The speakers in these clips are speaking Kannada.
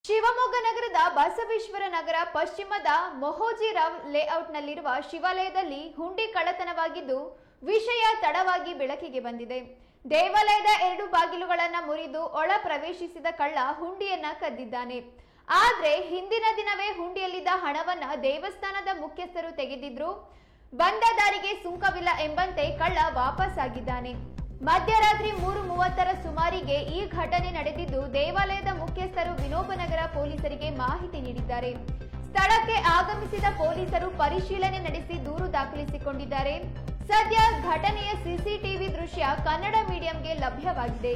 ಶಿವಮೊಗ್ಗ ನಗರದ ಬಸವೇಶ್ವರ ನಗರ ಪಶ್ಚಿಮದ ಮೊಹೋಜಿರಾವ್ ಲೇಔಟ್ನಲ್ಲಿರುವ ಶಿವಾಲಯದಲ್ಲಿ ಹುಂಡಿ ಕಳ್ಳತನವಾಗಿದ್ದು ವಿಷಯ ತಡವಾಗಿ ಬೆಳಕಿಗೆ ಬಂದಿದೆ. ದೇವಾಲಯದ 2 ಬಾಗಿಲುಗಳನ್ನು ಮುರಿದು ಒಳ ಪ್ರವೇಶಿಸಿದ ಕಳ್ಳ ಹುಂಡಿಯನ್ನ ಕದ್ದಿದ್ದಾನೆ. ಆದರೆ ಹಿಂದಿನ ದಿನವೇ ಹುಂಡಿಯಲ್ಲಿದ್ದ ಹಣವನ್ನ ದೇವಸ್ಥಾನದ ಮುಖ್ಯಸ್ಥರು ತೆಗೆದಿದ್ರು. ಬಂದ ದಾರಿಗೆ ಸುಂಕವಿಲ್ಲ ಎಂಬಂತೆ ಕಳ್ಳ ವಾಪಸ್ ಆಗಿದ್ದಾನೆ. ಮಧ್ಯರಾತ್ರಿ 3:30ರ ಸುಮಾರಿಗೆ ಈ ಘಟನೆ ನಡೆದಿದ್ದು ದೇವಾಲಯದ ಮುಖ್ಯಸ್ಥರು ವಿನೋಬನಗರ ಪೊಲೀಸರಿಗೆ ಮಾಹಿತಿ ನೀಡಿದ್ದಾರೆ. ಸ್ಥಳಕ್ಕೆ ಆಗಮಿಸಿದ ಪೊಲೀಸರು ಪರಿಶೀಲನೆ ನಡೆಸಿ ದೂರು ದಾಖಲಿಸಿಕೊಂಡಿದ್ದಾರೆ. ಸದ್ಯ ಘಟನೆಯ ಸಿಸಿಟಿವಿ ದೃಶ್ಯ ಕನ್ನಡ ಮೀಡಿಯಂಗೆ ಲಭ್ಯವಾಗಿದೆ.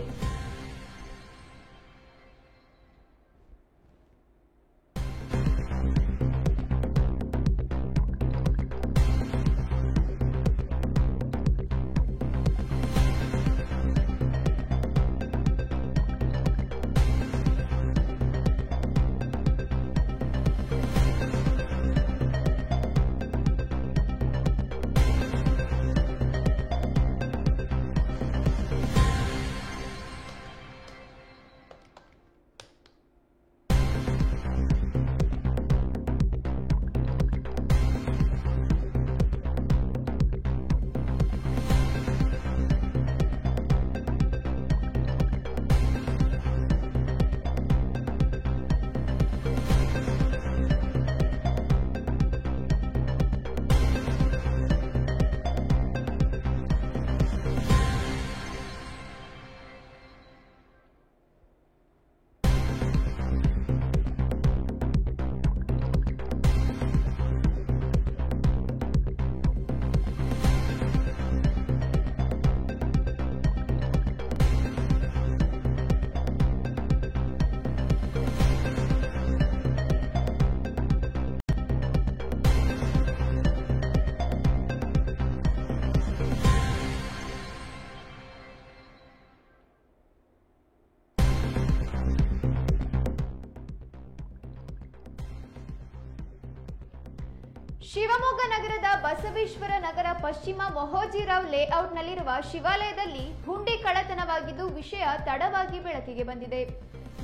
ಶಿವಮೊಗ್ಗ ನಗರದ ಬಸವೇಶ್ವರ ನಗರ ಪಶ್ಚಿಮ ಮೊಹೋಜಿರಾವ್ ಲೇಔಟ್ನಲ್ಲಿರುವ ಶಿವಾಲಯದಲ್ಲಿ ಹುಂಡಿ ಕಳ್ಳತನವಾಗಿದ್ದು ವಿಷಯ ತಡವಾಗಿ ಬೆಳಕಿಗೆ ಬಂದಿದೆ.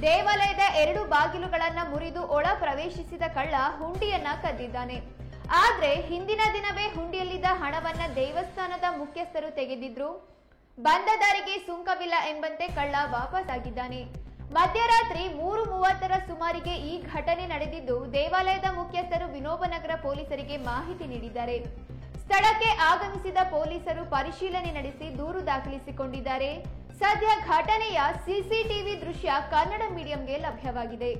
ದೇವಾಲಯದ 2 ಬಾಗಿಲುಗಳನ್ನು ಮುರಿದು ಒಳ ಪ್ರವೇಶಿಸಿದ ಕಳ್ಳ ಹುಂಡಿಯನ್ನ ಕದ್ದಿದ್ದಾನೆ. ಆದ್ರೆ ಹಿಂದಿನ ದಿನವೇ ಹುಂಡಿಯಲ್ಲಿದ್ದ ಹಣವನ್ನ ದೇವಸ್ಥಾನದ ಮುಖ್ಯಸ್ಥರು ತೆಗೆದಿದ್ರು. ಬಂದ ದಾರಿಗೆ ಸುಂಕವಿಲ್ಲ ಎಂಬಂತೆ ಕಳ್ಳ ವಾಪಸ್ ಆಗಿದ್ದಾನೆ. ಮಧ್ಯರಾತ್ರಿ 3:30ರ ಸುಮಾರಿಗೆ ಈ ಘಟನೆ ನಡೆದಿದ್ದು ದೇವಾಲಯದ ಮುಖ್ಯಸ್ಥರು ವಿನೋಬನಗರ ಪೊಲೀಸರಿಗೆ ಮಾಹಿತಿ ನೀಡಿದ್ದಾರೆ. ಸ್ಥಳಕ್ಕೆ ಆಗಮಿಸಿದ ಪೊಲೀಸರು ಪರಿಶೀಲನೆ ನಡೆಸಿ ದೂರು ದಾಖಲಿಸಿಕೊಂಡಿದ್ದಾರೆ. ಸದ್ಯ ಘಟನೆಯ ಸಿಸಿಟಿವಿ ದೃಶ್ಯ ಕನ್ನಡ ಮೀಡಿಯಂಗೆ ಲಭ್ಯವಾಗಿದೆ.